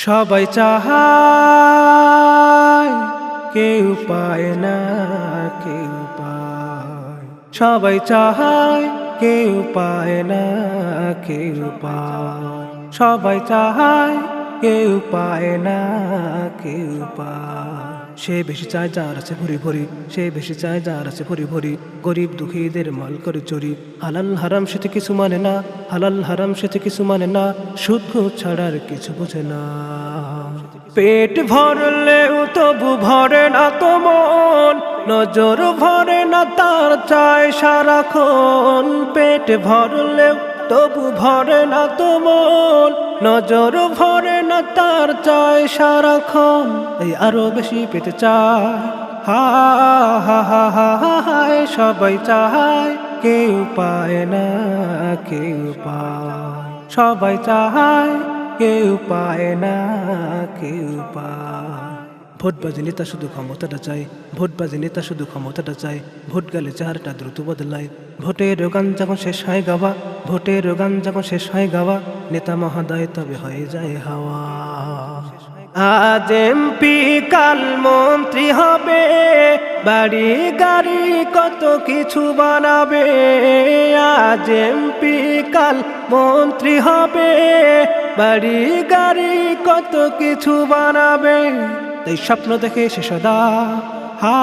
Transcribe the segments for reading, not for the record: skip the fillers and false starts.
সবাই চাহায় কেউ পায় না, কেউ পায়। সবাই চাহায় কেউ পায় না, কেউ পায়। সবাই চাহায় কেউ পায় না, কেউ পায়। সে বেশি চায় যার আছে ভরি ভরি, সে বেশি চায় যার আছে ভরি ভরি। গরিব দুঃখীদের মাল করে চুরি। হালাল হারাম সে কিছু মানে না, হালাল হারাম সে কিছু মানে না। সুদ ঘুষ ছাড়ার কিছু বোঝে না। পেট ভরলেও তবু ভরে না তো মন, নজর ভরে না তার চায় সারাক্ষণ। পেট ভরলেও তবু ভরে না তো মন, নজর ভরে না তার চায় সারাক্ষণ। এই আরো বেশি পেতে চায়, হা হা হা হা হায়। সবাই চায় কেউ পায় না, কেউ পায়। সবাই চায় কেউ পায় না, কেউ পায়। ভোটবাজি নেতা শুধু ক্ষমতাটা চায়, ভোটবাজি নেতা শুধু ক্ষমতাটা চায়। ভোট গেলে চেহারাটা দ্রুত বদলায়। ভোটের গান যখন শেষ হয় গাওয়া, ভোটের গান যখন শেষ হয় গাওয়া, নেতা মহোদয় তবে হয়ে যায় হাওয়া। আজ এমপি কাল মন্ত্রী হবে, বাড়ি গাড়ি কত কিছু বানাবে। আজ এমপি কাল মন্ত্রী হবে, বাড়ি গাড়ি কত কিছু বানাবে। তাই স্বপ্ন দেখে সে সদা হা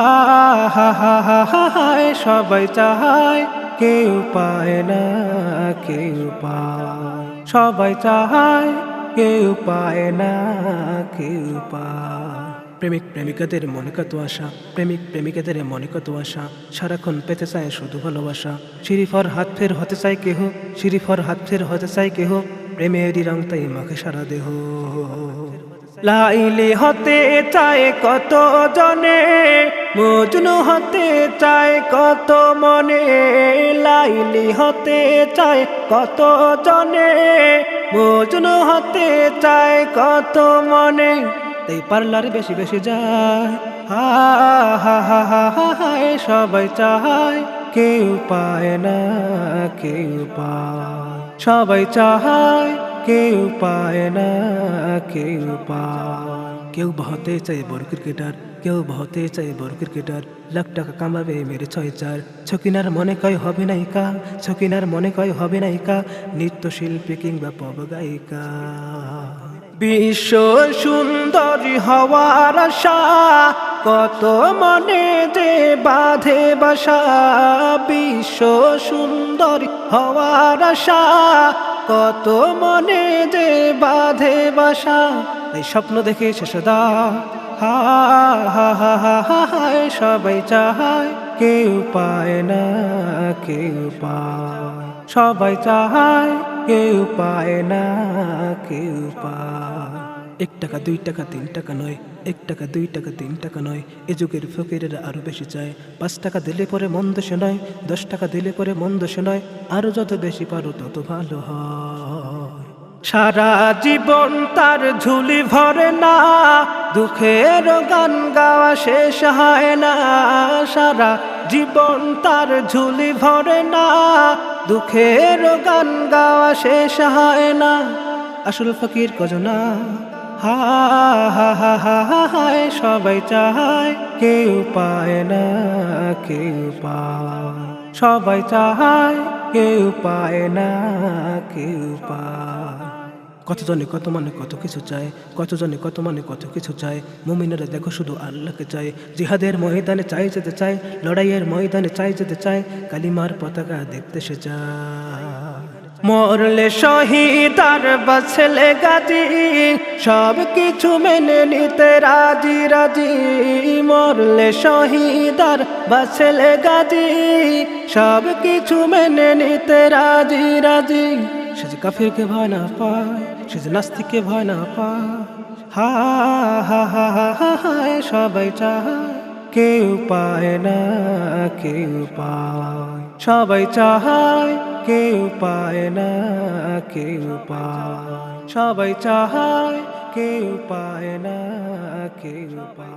হা হা হা হা হায়। সবাই চায় কেউ পায় না, কেউ পায়। সবাই চায় কেউ পায় না, কেউ পায়। প্রেমিক প্রেমিকাদের মনে কত আশা, প্রেমিক প্রেমিকাদের মনে কত আশা। সারাক্ষণ পেতে চায় শুধু ভালোবাসা। শিরিফর হাত ফের হতে চায় কেহ, শিরিফর হাত ফের হতে চায় কেহ। প্রেমেরই রং তাই মাখে সারা দেহ। লাইলি হতে চায় কত জনে, মজনু হতে চায় কত মনে। লাইলি হতে চায় কত জনে, মজনু হতে চায় কত মনে। তাই পার্লার বেশি বেশি যায়, হা হা হা হা হা হায়। সবাই চায় কেউ পায় না, কেউ পায়। সবাই চায় কেউ পায় না, কেউ পায়। কেউ হতে চায় বড় ক্রিকেটার, কেউ হতে চায় বড় ক্রিকেটার। লাখ টাকা কামাবে মেরে 6-4। ছকিনার মনে কয় হবে নায়িকা, ছকিনার মনে কয় হবে নায়িকা। নৃত্যশিল্পী কিংবা পপ গায়িকা। বিশ্ব সুন্দরী হওয়ার আশা, কত মনে যে বাঁধে বাসা। বিশ্ব সুন্দরী হওয়ার আশা, কত মনে যে বাঁধে বাসা। এই স্বপ্ন দেখে সে সদা হা হা হা হা হা হায়। সবাই চায় কেউ পায় না, কেউ পায়। সবাই চায় কেউ পায় না, কেউ পায়। 1 টাকা 2 টাকা 3 টাকা নয়, 1 টাকা 2 টাকা 3 টাকা নয়। এ যুগের ফকিরেরা আরো বেশি চায়। 5 টাকা দিলে পরে মন্দ সে নয়, 10 টাকা দিলে পরে মন্দ সে নয়। আরো যত বেশি পারো তত ভালো হয়। সারা জীবন তার ঝুলি ভরে না, দুঃখের গান গাওয়া শেষ হয় না। সারা জীবন তার ঝুলি ভরে না, দুঃখের গান গাওয়া শেষ হয় না। আসল ফকির কজনা, হা হা হা হা হা হায়। সবাই চায় কেউ পায় না, কেউ পায়। সবাই চায় কেউ পায় না, কেউ পায়। কতজনে কত মানে কত কিছু চায়, কতজনে কত মানে কত কিছু চায়। মুমিনেরা দেখো শুধু আল্লাহকে চায়। জিহাদের ময়দানে চাই যেতে চায়, লড়াইয়ের ময়দানে চাই যেতে চায়। কালিমার পতাকা দেখতে সে চায়। মরলে শহীদ আর বাঁচলে গাজী, সব কিছু মেনে নিতে রাজি রাজি। মরলে শহীদ আর বাঁচলে গাজী, সব কিছু মেনে নিতে রাজি রাজি। সে যে কাফিরকে ভয় না পায়, সে যে নাস্তিককে ভয় না পায়। হা হা হা হা হা হায়। সবাই চায় কেউ পায় না, কেউ পায়। সবাই চায় কেউ পায় না, কেউ পায়। সবাই চায় কেউ পায় না, কেউ পায়।